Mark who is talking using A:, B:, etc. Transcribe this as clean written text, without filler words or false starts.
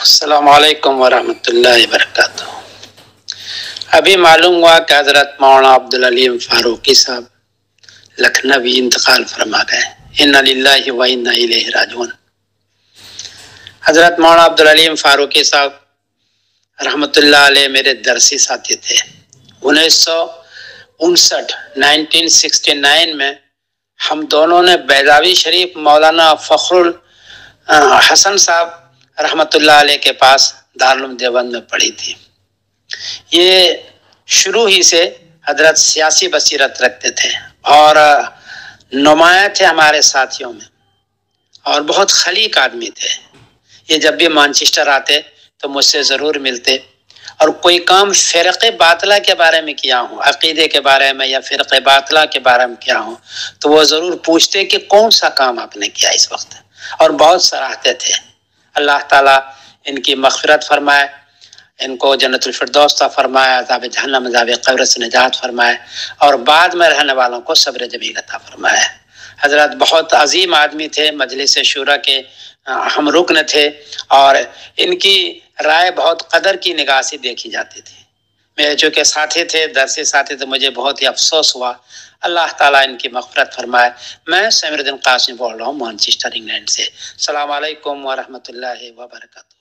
A: السلام علیکم ورحمۃ اللہ وبرکاتہ۔ ابھی معلوم ہوا کہ حضرت مولانا عبدالعلیم فاروقی صاحب لکھنوی انتقال فرما گئے۔ انا للہ و انا الیہ راجعون۔ حضرت مولانا عبدالعلیم فاروقی صاحب رحمۃ اللہ علیہ میرے درسی ساتھی تھے۔ 1969 میں ہم دونوں نے بیضاوی شریف مولانا فخر الحسن صاحب رحمۃ اللہ علیہ کے پاس دارالعلوم دیوبند میں پڑھی تھی۔ یہ شروع ہی سے حضرت سیاسی بصیرت رکھتے تھے اور نمایاں تھے ہمارے ساتھیوں میں، اور بہت خلیق آدمی تھے۔ یہ جب بھی مانچسٹر آتے تو مجھ سے ضرور ملتے، اور کوئی کام فرقہ باطلہ کے بارے میں کیا ہوں، عقیدے کے بارے میں یا فرقہ باطلہ کے بارے میں کیا ہوں، تو وہ ضرور پوچھتے کہ کون سا کام آپ نے کیا اس وقت، اور بہت سراہتے تھے۔ اللہ تعالیٰ ان کی مغفرت فرمائے، ان کو جنت الفردوس عطا فرمائے، عذاب جہنم عذاب قبر سے نجات فرمائے، اور بعد میں رہنے والوں کو صبر جمیل عطا فرمائے۔ حضرت بہت عظیم آدمی تھے، مجلس شورا کے اہم رکن تھے، اور ان کی رائے بہت قدر کی نگاہ سے دیکھی جاتی تھی۔ میرے جو کہ ساتھی تھے، درسی ساتھی تھے، مجھے بہت ہی افسوس ہوا۔ اللہ تعالیٰ ان کی مغفرت فرمائے۔ میں سمیر الدین قاسمی بول رہا ہوں مانچسٹر انگلینڈ سے۔ السلام علیکم ورحمۃ اللہ وبرکاتہ۔